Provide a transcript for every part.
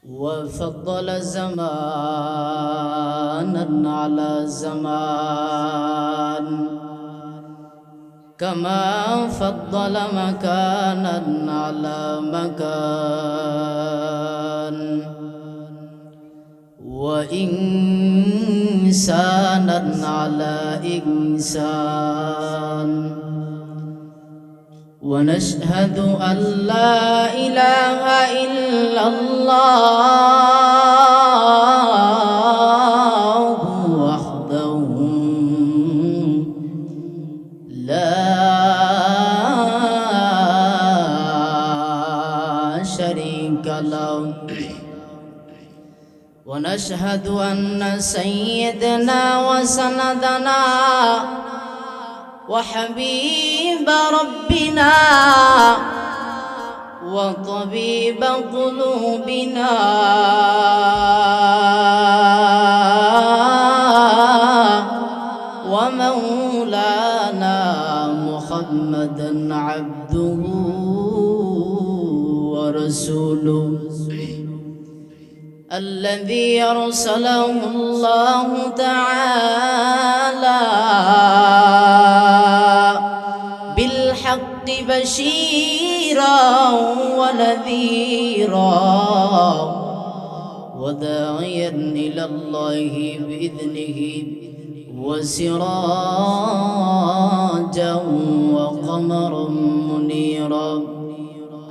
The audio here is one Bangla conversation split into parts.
وفضل زمانا على زمان كما فضل مكانا على مكان وإنسانا على إنسان ونشهد أن لا إله إلا الله وحده لا شريك له ونشهد أن سيدنا وسندنا وحبيب ربنا وطبيب قلوبنا ومولانا محمدا عبده ورسوله الذي أرسله الله تعالى بالحق بشيرا ونذيرا وداعيا إلى الله بإذنه وسراجا وقمرا منيرا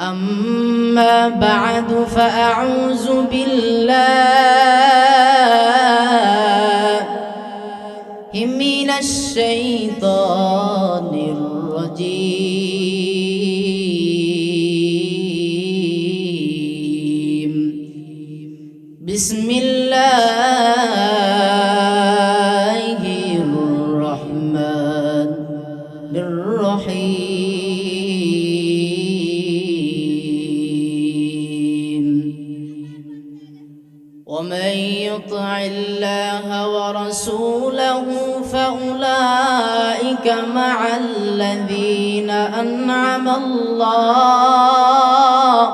أما بعد فأعوذ بالله من الشيطان الرجيم بسم الله الرحمن الرحيم ومن يطع الله ورسوله فأولئك مع الذين أنعم الله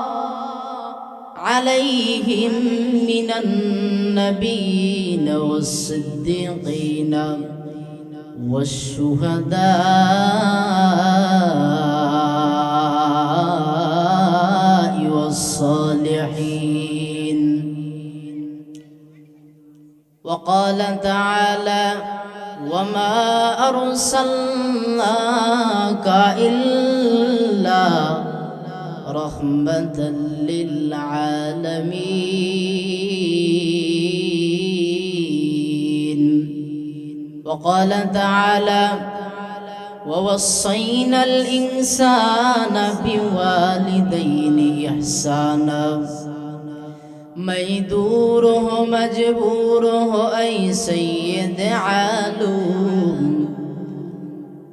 عليهم من النبيين والصديقين والشهداء والصالحين. وقال تعالى وما أرسلناك إلا رحمة للعالمين. وقال تعالى ووصينا الإنسان بوالديه إحسانا ميدوره مجبوره أي سيد عالم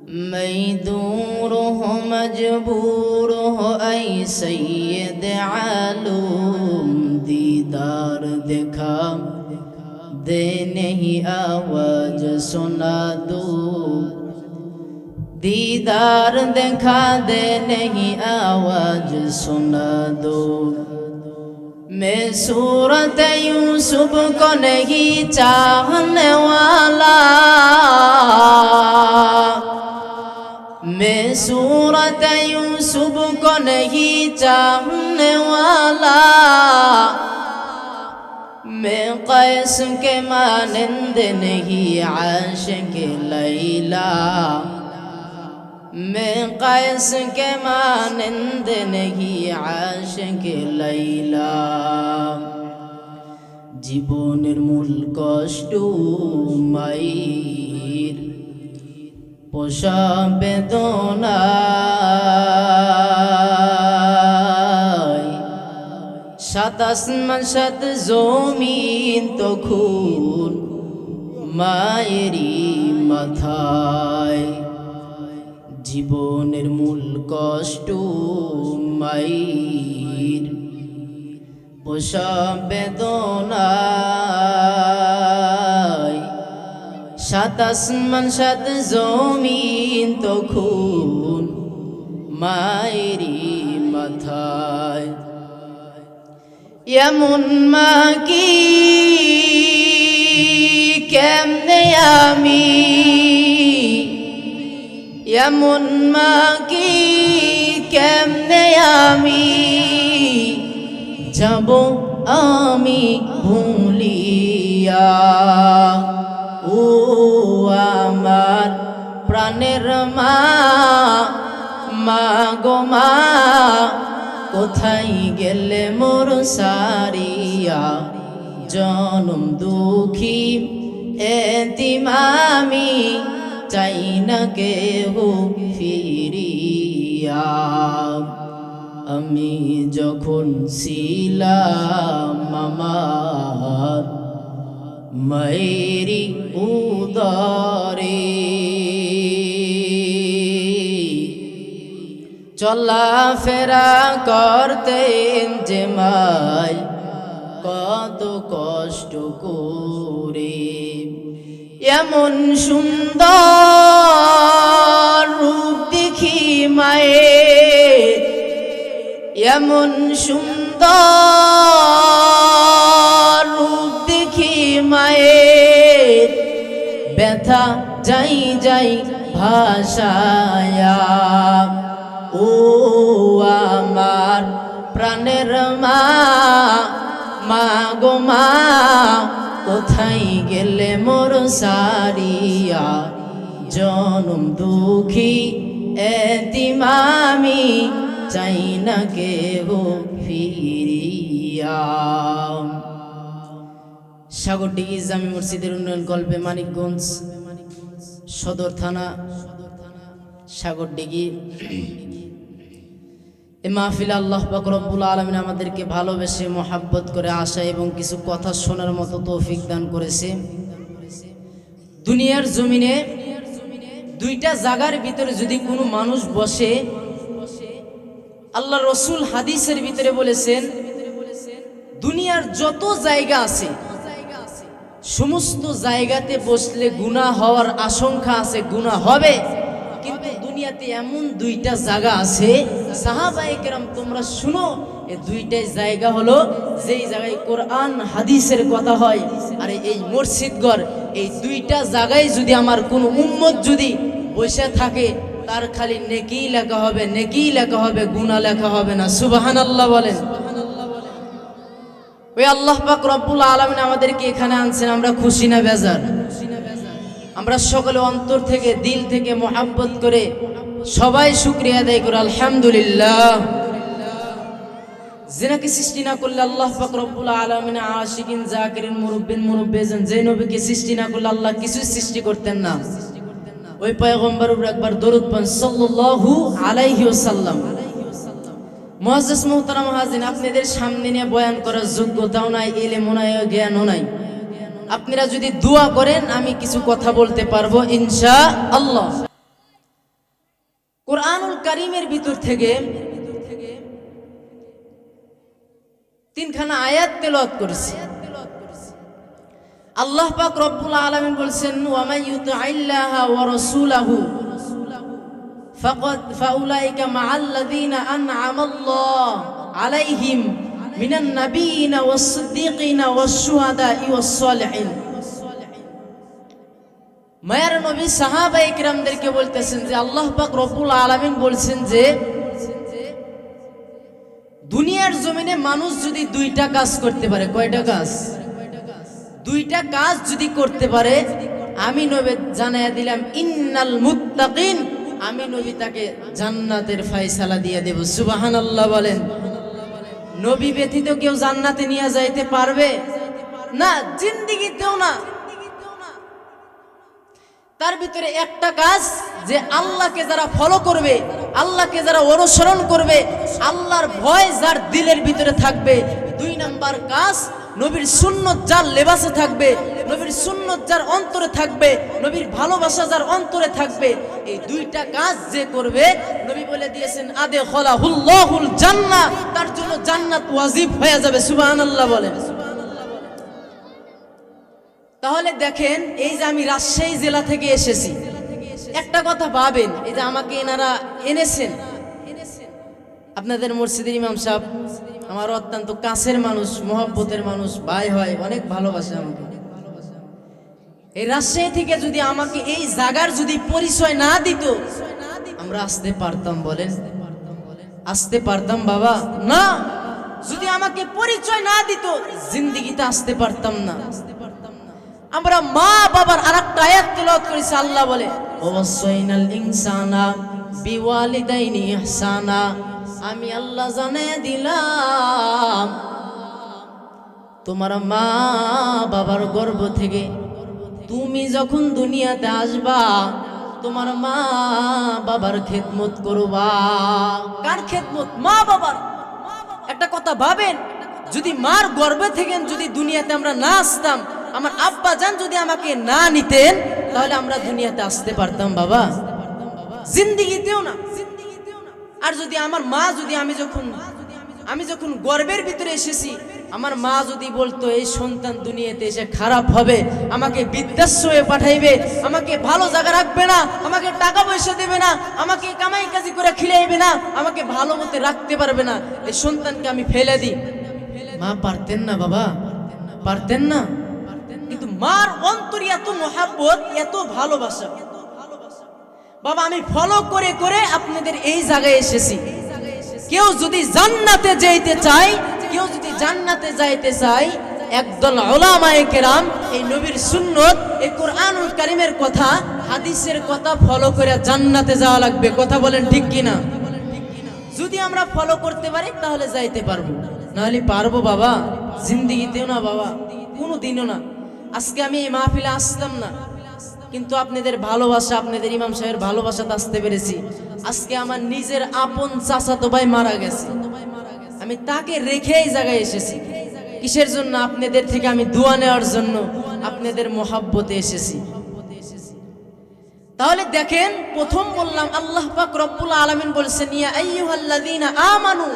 ميدوره مجبوره أي سيد عالم दीदार दिखा दे नहीं आवाज सुना दो दीदार दिखा दे नहीं आवाज सुना दो मैं सूरत यूसुफ को नहीं चाहने वाला मैं सूरत यूसुफ को नहीं चाहने वाला मैं कैस के मानंद नहीं आशिक लैला मैं कैस के मानंद नहीं आशिक लैला জীবনের মূল কষ্ট মায়ের পোষা বেদনায় সাত আসমান সাত জমিন তখন মায়েরই মাথায় জীবনের মূল কষ্ট মায়ের পোষা বেদনায় সাত আসমান সাত জমিন তখন মায়েরই মাথায় এমন মা কি কেমনে আমি, এমন মা কি কেমনে আমি যাব আমি ভুলিয়া। ও আমার প্রাণের মা, মা গো মা, কোথায় গেলে মোর সারিয়া। জনম দুঃখী এতিম আমি, চাই না কেহ ফিরিয়া। আমি যখন ছিলাম আমার মায়েরি উদরে, চলাফেরা করতেন যে মাই কত কষ্ট করে। এমন সুন্দর রূপ দেখি মায়ের, এমন সুন্দর রূপ দেখি মায়ের, ব্যথা যাই যাই ভাষায়া। ও আমার প্রাণের মা, মা গো মা, কোথায় গেলে মোর সারিয়া। জনম দুঃখী এতিম আমি, চাই না কেহ ফিরিয়া। সাগরডিঘি জামি মসজিদের উন্নয়ন কল্পে মানিকগঞ্জ সদর থানা সাগরডিঘি। এ মাহফিলে আল্লাহ পাক রব্বুল আলামিন আমাদেরকে ভালোবেসে মোহাব্বত করে আসা এবং কিছু কথা শোনার মতো তৌফিক দান করেছে। দুনিয়ার জমিনে দুইটা জায়গার ভিতরে যদি কোনো মানুষ বসে, আল্লাহ রসুল হাদিসের ভিতরে বলেছেন দুনিয়ার যত জায়গা আছে সমস্ত জায়গাতে বসলে গুনাহ হওয়ার আশঙ্কা আছে, গুনাহ হবে। কিন্তু দুনিয়াতে এমন দুইটা জায়গা আছে, সাহাবায়ে কেরাম তোমরা শুনো, এই দুইটাই জায়গা হলো যেই জায়গায় কোরআন হাদিসের কথা হয়। আর এই মসজিদঘর, এই দুইটা জায়গায় যদি আমার কোনো উম্মত যদি বসে থাকে, তার খালি নেকি লেখা হবে, নেকি লেখা হবে, গুনাহ লেখা হবে না। সুবহানাল্লাহ বলেন। ওই আল্লাহ পাক রব্বুল আলামিন আমাদেরকে এখানে আনছেন, আমরা খুশি না বেজার? আমরা সকলে অন্তর থেকে দিল থেকে মোহাব্বত করে সবাই শুকরিয়া আদায় করে আলহামদুলিল্লাহ। যিনাকে সৃষ্টি না করলে আল্লাহ পাক রব্বুল আলামিন আশিকিন জাকিরিন মুরব্বিন মুরব্বিজান, যে নবীকে সৃষ্টি না করলে আল্লাহ কিছুই সৃষ্টি করতেন না। ওই পয়গম্বরের উপর একবার দরুদ পড়েন সাল্লাল্লাহু আলাইহি ওয়াসাল্লাম। মুআজ্জাজ মুহতারাম হাজির, আপনাদের সামনে নিয়ে বয়ান করার যোগ্যতাও নাই, ইলমও নাই, জ্ঞানও নাই। আপনারা যদি দোয়া করেন আমি কিছু কথা বলতে পারবো ইনশাআল্লাহ। কোরআনুল কারীমের ভিতর থেকে তিনখানা আয়াত তেলাওয়াত করেছি। আল্লাহ পাক রব্বুল আলামিন বলেছেন ওয়া মান ইউতি'আল্লাহা ওয়া রাসূলাহু ফাউলাইকা মা'আল্লাযীনা আন'আমাল্লাহু আলাইহিম মিনান নাবিয়িনা ওয়াস-সিদ্দীকিনা ওয়াশ-শুহাদা'i ওয়াস-সালিহিন। মায়ের নবী সাহাবায়ে কিরামদেরকে বলতেছেন যে আল্লাহ পাক রব্বুল আলামিন বলছেন যে দুনিয়ার জমিনে মানুষ যদি দুইটা কাজ করতে পারে, কয়টা কাজ? দুইটা কাজ যদি করতে পারে, আমি নবী জানায়া দিলাম ইন্নাল মুত্তাকিন, আমি নবী তাকে জান্নাতের ফয়সালা দিয়ে দেব। সুবহানাল্লাহ বলেন। নবী ব্যতীত কেউ জান্নাতে নিয়ে যাইতে পারবে না, জিন্দেগিতেও না। তার ভিতরে একটা কাজ, যে আল্লাহকে যারা ফলো করবে, আল্লাহকে যারা অনুসরণ করবে, আল্লাহর ভয় যার দিলের ভিতরে থাকবে। দুই নাম্বার কাজ, নবীর সুন্নত যার লেবাসে থাকবে, নবীর সুন্নত যার অন্তরে থাকবে, নবীর ভালোবাসা যার অন্তরে থাকবে, এই দুইটা কাজ যে করবে, নবী বলে দিয়েছেন আদে খলাহুল্লাহুল জান্নাহ, তার জন্য জান্নাত ওয়াজিব হয়ে যাবে। সুবহানাল্লাহ বলেন। তাহলে দেখেন, এই যে আমি রাজশাহী জেলা থেকে এসেছি, একটা কথা ভাবেন, এই যে আমাকে এনারা এনেছেন, আপনাদের মসজিদের ইমাম সাহেব আমার অত্যন্ত কাছের মানুষ, মহব্বতের মানুষ, ভাই হয়, অনেক ভালোবাসে আমাকে। এই রাজশাহী থেকে যদি আমাকে এই জায়গার যদি পরিচয় না দিত, আমরা আসতে পারতাম? বলেন, আসতে পারতাম বাবা? না। যদি আমাকে পরিচয় না দিত, জিন্দেগিতে আসতে পারতাম না। আমরা মা বাবার আরেকটা আয়াত তেলাওয়াত করেছি। আল্লাহ বলে, ওয়াসাইনাল ইনসানা বিওয়ালিদাইনি ইহসানা। আমি আল্লাহ জানিয়ে দিলাম, তোমার মা বাবার গর্ভ থেকে তুমি যখন দুনিয়াতে আসবা, তোমার মা বাবার খেদমত করবা। কার খেদমত? মা বাবার। একটা কথা ভাবেন, যদি মার গর্ভে থেকে যদি দুনিয়াতে আমরা না আসতাম, আমার আব্বা জান যদি আমাকে না নিতেন, তাহলে আমরা দুনিয়াতে আসতে পারতাম বাবা? জিন্দেগিতেও না। আর যদি আমার মা যদি আমি যখন গর্ভের ভিতরে এসেছি, আমার মা যদি বলতো এই সন্তান দুনিয়াতে এসে খারাপ হবে, আমাকে বৃদ্ধাশ্রমে পাঠাইবে, আমাকে ভালো জায়গা রাখবে না, আমাকে টাকা পয়সা দেবে না, আমাকে কামাই কাজি করে খিলাইবে না, আমাকে ভালো মতে রাখতে পারবে না, এই সন্তানকে আমি ফেলে দিই, মা পারতেন না বাবা? পারতেন না। কিন্তু মার অন্তরে এত মহাব্বত, এত ভালোবাসা বাবা। আমি ফলো করে করে আপনাদের এই জায়গায় এসেছি। কেউ যদি জান্নাতে যাইতে চায়, কেউ যদি জান্নাতে যাইতে চায়, একদল উলামায়ে কেরাম এই নবীর সুন্নত, এই কোরআনুল কারীমের কথা, হাদিসের কথা ফলো করে জান্নাতে যাওয়া লাগবে। কথা বলেন ঠিক কিনা? যদি আমরা ফলো করতে পারি তাহলে যাইতে পারবো, নাহলে পারবো বাবা? জিন্দেগিতেও না বাবা, কোনো দিনও না। আজকে আমি এই মাহফিলে আসতাম না, কিন্তু আপনাদের ভালোবাসা, আপনাদের ইমাম সাহেবের ভালোবাসাতে আসতে পেরেছি। আজকে আমার নিজের আপন চাচাতো ভাই মারা গেছে, আমি তাকে রেখে এই জায়গায় এসেছি। কিসের জন্য? আপনাদের থেকে আমি দোয়া নেওয়ার জন্য, আপনাদের মহাব্বতে এসেছি। তাহলে দেখেন, প্রথম বললাম আল্লাহ পাক রব্বুল আলামিন বলছেন, ইয়া আইয়ুহাল্লাযীনা আমানু,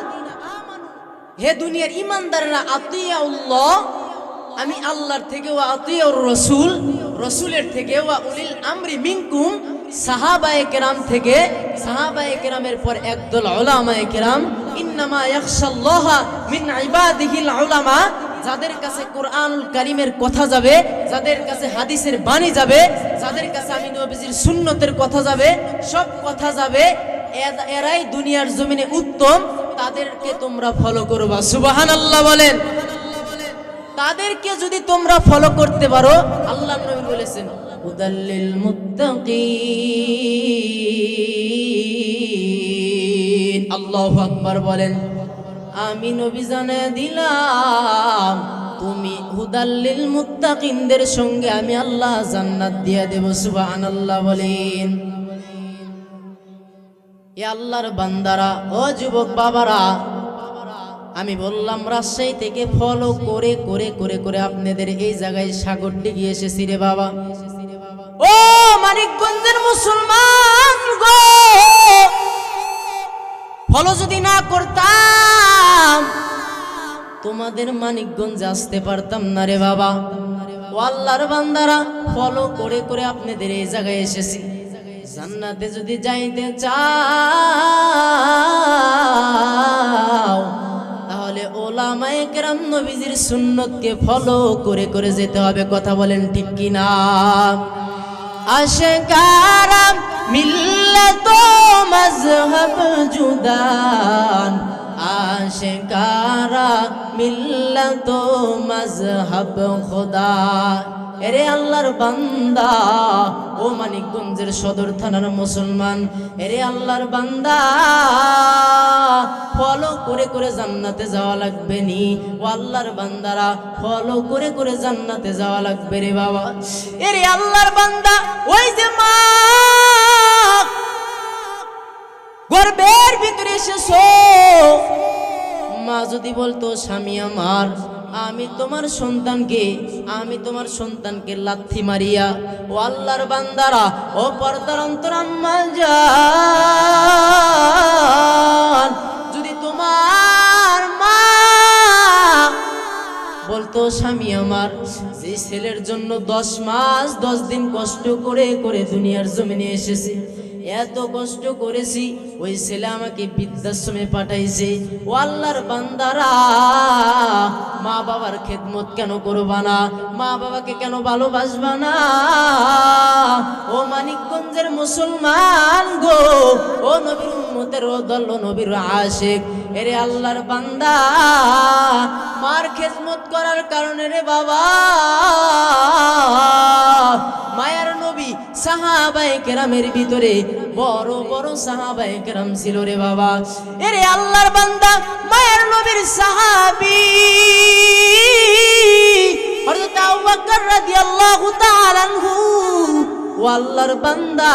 হে দুনিয়ার ঈমানদাররা, আতিউল্লাহ, আমি আল্লাহর থেকে, ওয়া আতিউর রাসূল, রাসূলের থেকে, ওয়া উলিল আমরি মিনকুম, সাহাবায়ে কেরাম থেকে, সাহাবায়ে কেরামের পর একদল উলামায়ে কেরাম, ইন্নামা ইয়াখশাল্লাহা মিন ইবাদিহিল উলামা, যাদের কাছে কোরআনুল কারীমের কথা যাবে, যাদের কাছে হাদিসের বাণী যাবে, যাদের কাছে আমি নবীজির সুন্নতের কথা যাবে, সব কথা যাবে, এরাই দুনিয়ার জমিনে উত্তম, তাদেরকে তোমরা ফলো করবা। সুবহানাল্লাহ বলেন। তাদেরকে যদি তোমরা ফলো করতে পারো, আল্লাহ নবী বলেছেন, হুদাল্লিল মুত্তাকিন। আল্লাহু আকবার বলেন। আমি নবী জানিয়ে দিলাম, তুমি হুদাল্লিল মুত্তাকিনদের সঙ্গে আমি আল্লাহ জান্নাত দিয়ে দেব। সুবহানাল্লাহ বলেন। এ আল্লাহর বান্দারা, ও যুবক বাবারা, আমি বললাম রাজশাহী থেকে ফলো করে করে করে করে আপনাদের এই জায়গায় সাগরটি গিয়ে এসেছি রে বাবা। ও মানিকগঞ্জের মুসলমান গো, ফলো যদি না করতাম তোমাদের মানিকগঞ্জে আসতে পারতাম না রে বাবা। ও আল্লাহর বান্দারা, ফলো করে করে আপনাদের এই জায়গায় এসেছি। জান্নাতে যদি যাইতে চাও, তাহলে ওলামায়ে কেরাম নবীজির সুন্নতকে ফলো করে করে যেতে হবে। কথা বলেন ঠিক কিনা? আশকারা মিল্লাত মাযহাব জুদান, আশকারা মিল্লাত মাযহাব খোদা। এরে আল্লাহর বান্দা, ও মানিকগঞ্জের সদর থানার মুসলমান, এরে আল্লাহর বান্দা, ফলো করে করে জান্নাতে যাওয়া লাগবে নি। ও আল্লাহর বান্দারা, ফলো করে করে জান্নাতে যাওয়া লাগবে রে বাবা। এরে আল্লাহর বান্দা, ওই যে মা গর্ভের ভিতরে এসেছো, মা যদি বলতো, স্বামী আমার, আমি তোমার সন্তানকে লাথি মারিয়া, ও আল্লাহর বান্দারা, ও পর্দার অন্তর আম্মা জান, যদি তোমার মা বলতো, স্বামী আমার, যে ছেলের জন্য 10 মাস 10 দিন কষ্ট করে করে দুনিয়ার জমিনে এসেছি, এত কষ্ট করেছি, ওই ছেলে আমাকে বৃদ্ধাশ্রমে পাঠাইছে। ও আল্লাহর বান্দারা, মা বাবার খেদমত কেন করবা না? মা বাবাকে কেন ভালোবাসবা না? ও মানিকগঞ্জের মুসলমান গো, ও নবীর উম্মতের ও দল, ও নবীর আশিক, এরে আল্লাহর বান্দা, মার খেদমত করার কারণে রে বাবা, মায়ের নবী সাহাবায়ে কেরামের ভিতরে বড় বড় সাহাবায়ে কেরাম ছিল রে বাবা। এরে আল্লাহর বান্দা, মায়ের নবীর সাহাবী হযরত আবু বকর রাদিয়াল্লাহু তাআলা আনহু, ও আল্লাহর বান্দা,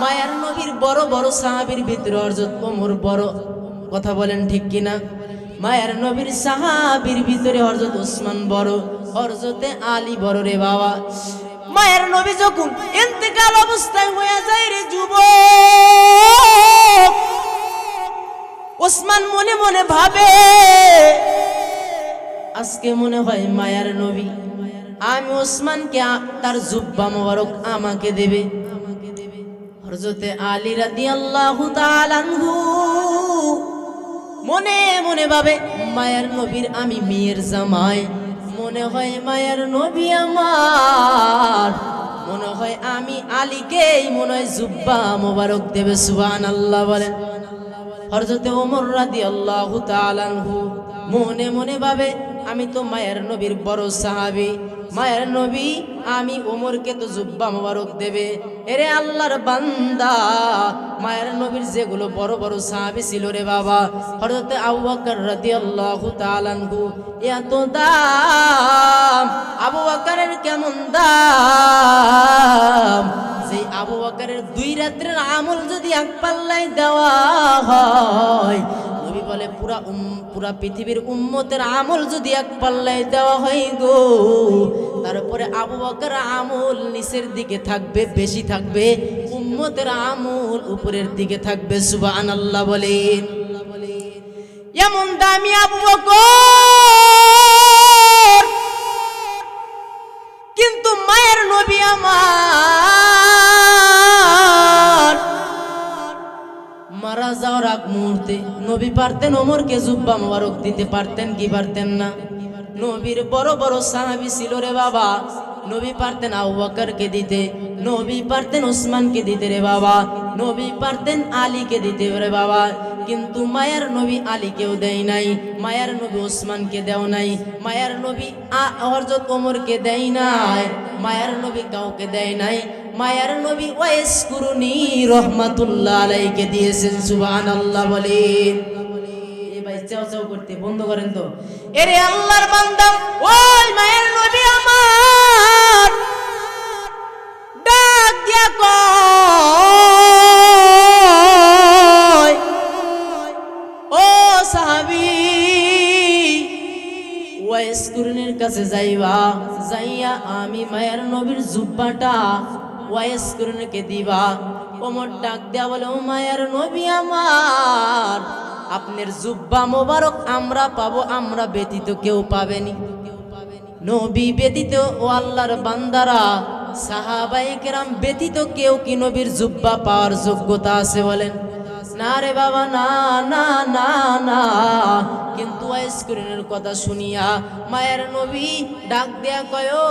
মায়ের নবীর বড় বড় সাহাবীর ভিতরে হযরত ওমর বড়, কথা বলেন ঠিক কিনা? মায়ের নবীর সাহাবীর ভিতরে হযরত ওসমান বড়, হযরতে আলী বড় রে বাবা। মায়ের নবী যখন ইন্তেকাল অবস্থায় হয়ে যায় রে যুবক, ওসমান মনে মনে ভাবে, আজকে মনে হয় মায়ের নবী আমি ওসমানকে তার জুব্বা মোবারক আমাকে দেবে। হযরতে আলী রাদিয়াল্লাহু তাআলা আনহু মনে মনে ভাবে, মায়ের নবীর আমি মেয়ের জামাই, মনে হয় মায়ের নবী আমার, মনে হয় আমি আলীকেই মনে হয় জুব্বা মোবারক দেবে। সুবহানাল্লাহ বলেন। হযরতে ওমর রাদিয়াল্লাহু তাআলা আনহু মনে মনে ভাবে, আমি তো মায়ের নবীর বড় সাহাবী, মায়ের নবী আমি ওমরকে তো জুব্বা মোবারক দেবে। এরে আল্লাহর বান্দা, মায়ের নবীর যেগুলো বড় বড় সাহাবী ছিল রে বাবা, হযরতে আবু বকর রাদিয়াল্লাহু তাআলা আনহু এত দাম, আবু বকরের কেমন দাম, যে আবু বকরের 2 রাত্রের আমল যদি এক পাল্লায় দেওয়া হয়, নবী বলে পুরা পৃথিবীর উম্মতের আমল যদি এক পাল্লায় দেওয়া হয় গো, তারপরে আবু বকর আমল নিচের দিকে থাকবে, বেশি থাকবে, উম্মতের আমল উপরের দিকে থাকবে। সুবহানাল্লাহ বলেন। এমন দামি আবু বকর, কিন্তু মায়ের নবী আমার মারা যাওয়ার আগ মুহূর্তে নবী পারতেন ওমরকে জুব্বা মোবারক দিতে, পারতেন কি পারতেন না? নবীর বড় বড় সাহাবী ছিল রে বাবা, নবী পারতেন আবু বকরকে দিতে, নবী পারতেন ওসমানকে দিতে রে বাবা, নবী পারতেন আলীকে দিতে রে বাবা, কিন্তু মায়ের নবী আলীকেও দেয় নাই, মায়ের নবী ওসমানকে দেও নাই, মায়ের নবী হযরত ওমরকে দেয় নাই, মায়ের নবী কাউকে দেয় নাই, মায়ের নবী ওয়াইস কুরুনি রহমাতুল্লাহ আলাইহিকে দিয়েছেন। সুবহানাল্লাহ বলেন। এই ভাই চাও চাও করতে বন্ধ করেন তো। এরে আল্লাহর বান্দা, ওই মায়ের নবী আমার ডাক দিয়া কয়, ও সাহাবী, ওয়াইস কুরুনির কাছে যাইবা, যাইয়া আমি মায়ের নবীর জুব্বাটা ওয়াইস কুরুনিকে দিবা। ওমর ডাক দেয়া বলে, ও মায়ের নবী আমার, আপনার জুব্বা মোবারক আমরা পাবো, আমরা ব্যতীত কেউ পাবেনি। নবী ব্যতীত, ও আল্লাহর বান্দারা, সাহাবায়ে কেরাম ব্যতীত কেউ কি নবীর জুব্বা পাওয়ার যোগ্যতা আছে বলেন? না রে বাবা, না না না না। কিন্তু ওয়াইস কুরুনের কথা শুনিয়া মায়ের নবী ডাক দেয়া কয়, ও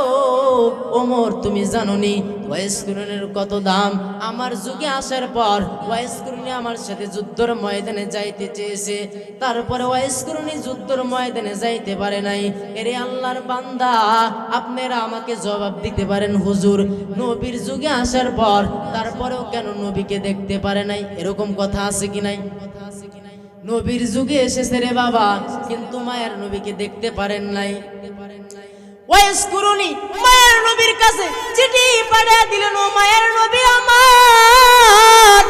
ওমর, তুমি জানো নি ওয়াইস কুরুনের কত দাম? আমার যুগে আসার পর ওয়াইস কুরুনি আমার সাথে যুদ্ধের ময়দানে যাইতে চেয়েছে, তারপরে ওয়াইস কুরুনি যুদ্ধের ময়দানে যাইতে পারে নাই। এরে আল্লাহর বান্দা, আপনারা আমাকে জবাব দিতে পারেন হুজুর, নবীর যুগে আসার পর তারপরেও কেন নবীকে দেখতে পারে নাই? এরকম কথা আছে কি নাই? নবীর যুগে এসেছে রে বাবা, কিন্তু মায়ের নবীকে দেখতে পারেন নাই। ওয়াইস কুরুনি মায়ের নবীর কাছে চিঠি পাঠিয়ে দিলেন, ও মায়ের নবী আমার,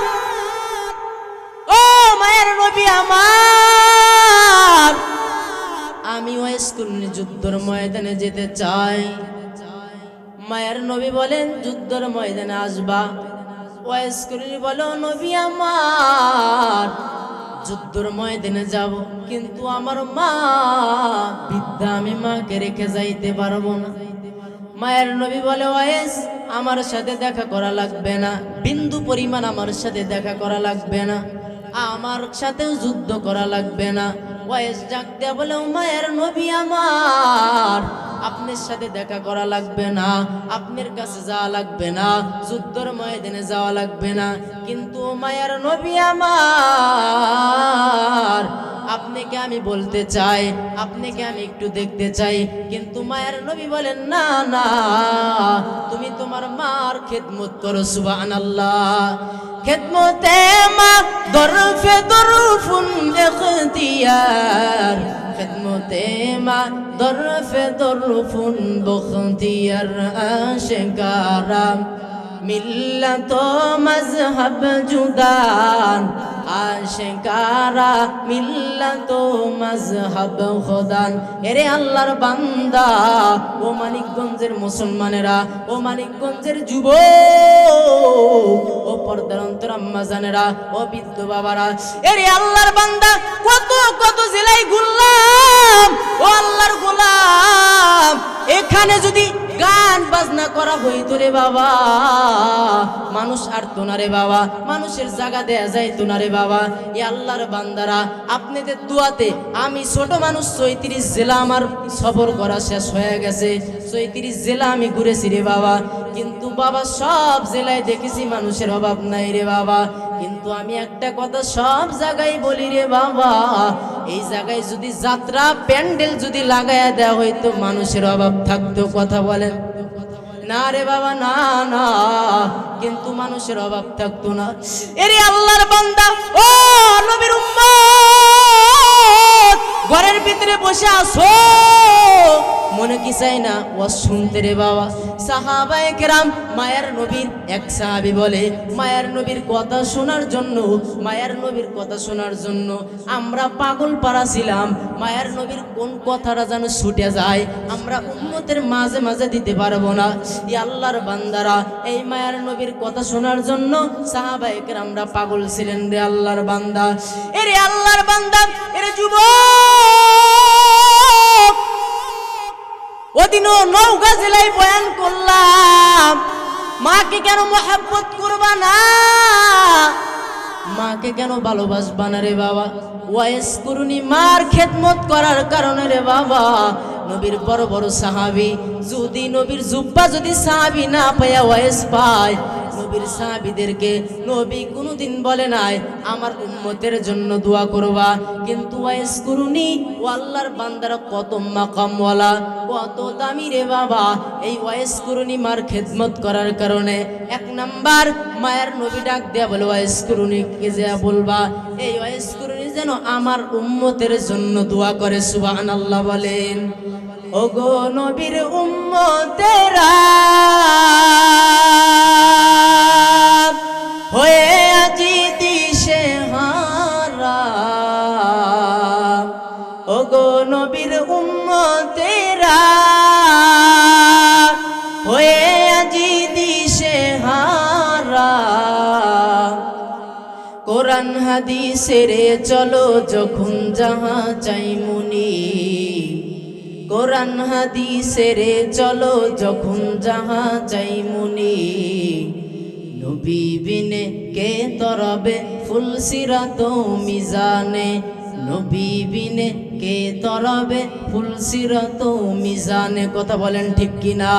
ও মায়ের নবী আমার, আমি ওয়াইস কুরুনি যুদ্ধের ময়দানে যেতে চাই। মায়ের নবী বলেন, যুদ্ধের ময়দানে আসবা? ওয়াইস কুরুনি বলো, নবী আমার, যুদ্ধের ময়দানে যাব, কিন্তু আমার মা বৃদ্ধা, আমি মাকে রেখে যাইতে পারবো না। মায়ের নবী বলে, ওয়াইস আমার সাথে দেখা করা লাগবে না, বিন্দু পরিমাণ আমার সাথে দেখা করা লাগবে না, আমার সাথেও যুদ্ধ করা লাগবে না। ওয়াইস ডাক দেয়া বলে, ও মায়ের নবী আমার, আপনার সাথে দেখা করা লাগবে না, আপনার কাছে যাওয়া লাগবে না, যুদ্ধের ময়দানে যাওয়া লাগবে না, কিন্তু মায়ের নবী আমার, আপনাকে আমি বলতে চাই, আপনাকে আমি একটু দেখতে চাই। কিন্তু মায়ের নবী বলেন, না না, তুমি তোমার মার খেদমত করো। সুবহানাল্লাহ। খেদমতে মা দরফে দরফুন ইখতিয়ার, খেদমতে মা দরফে দরফুন বখতিয়ার, আশিকারা মিল্লাত মজহব জুদান, আশিকারা মিল্লাত মজহব খুদান। এরে আল্লাহর বান্দা, ও মানিকগঞ্জের মুসলমানেরা, ও মানিকগঞ্জের যুবক, ও পর্দার অন্তর আম্মা জানেরা, ও বৃদ্ধ বাবারা, এরে আল্লাহর বান্দা, কত কত জেলায় ঘুরলাম, ও আল্লাহর গোলাম, এখানে যদি গান বাজনা করা হইতো রে বাবা, মানুষ আর তো না রে বাবা, মানুষের জায়গা দেয়া যাইতো না রে বাবা। এ আল্লাহর বান্দারা, আপনাদের দোয়াতে আমি ছোট মানুষ ৩৬ জেলা আমার সফর করা শেষ হয়ে গেছে। ৩৬ জেলা আমি ঘুরেছি রে বাবা, কিন্তু বাবা সব জেলায় দেখেছি মানুষের অভাব নাই রে বাবা। কিন্তু আমি একটা কথা সব জায়গায় বলি রে বাবা, এই জায়গায় যদি যাত্রা প্যান্ডেল যদি লাগায়া দেওয়া হইতো, মানুষের অভাব থাকতো। কথা বলেন না রে বাবা, না না, কিন্তু মানুষের অভাব থাকতো না। এরে আল্লাহর বান্দা, ও নবীর উম্মত, ঘরের ভিতরে বসে আছো, মনে কি চাই না ও শুনতে রে বাবা। সাহাবায়ে কেরাম, মায়ের নবীর এক সাহাবী বলে, মায়ের নবীর কথা শোনার জন্য, মায়ের নবীর কথা শোনার জন্য আমরা পাগল পারা ছিলাম। মায়ের নবীর কোন কথাটা যেন ছুটে যায়, আমরা উম্মতের মাঝে মাঝে দিতে পারবো না। এই আল্লাহর বান্দারা, এই মায়ের নবীর কথা শোনার জন্য সাহাবায়ে কেরামরা পাগল ছিলেন রে আল্লাহর বান্দা। এরে আল্লাহর বান্দা, এরে যুবক, ওদিনও নওগাঁ জেলায় বয়ান করলাম, মাকে কেন মহব্বত করবা না, মাকে কেন ভালোবাসবা না রে বাবা। ওয়াইস কুরুনি মার খেদমত করার কারণে রে বাবা, নবীর বড় বড় সাহাবী, যদি নবীর জুব্বা যদি সাহাবী না পায়া ওয়াইস পায়, নবীর সাহাবীদেরকে নবী কোনোদিন বলে নাই আমার উম্মতের জন্য দোয়া করবা। কিন্তু ওয়াইস কুরুনি, ও আল্লাহর বান্দারা কত মাকামওয়ালা, কত দামি রে বাবা। এই ওয়াইস কুরুনি মার খেদমত করার কারণে এক নাম্বার মায়ের নবী ডাক দেয়া বলে, ওয়াইস কুরুনিকে যে বলবা, এই ওয়াইস কুরুনি যেন আমার উম্মতের জন্য দোয়া করে। সুবহানাল্লাহ বলেন। ওগো নবীর উম্মতেরা, হয়ে আজি দিশে হারা, ওগো নবীর উম্মতেরা, হয়ে আজি দিশে হারা, কোরআন হাদিসের চলো যখন যাহা চাই মুনি, কোরআন হাদিসের চলো যখন যাহা চাই মুনি, নবী বিনে কে তরবে ফুলসিরাত মিজানে, নবী বিনে কে তরবে ফুলসিরাত মিজানে। কথা বলেন ঠিক কিনা?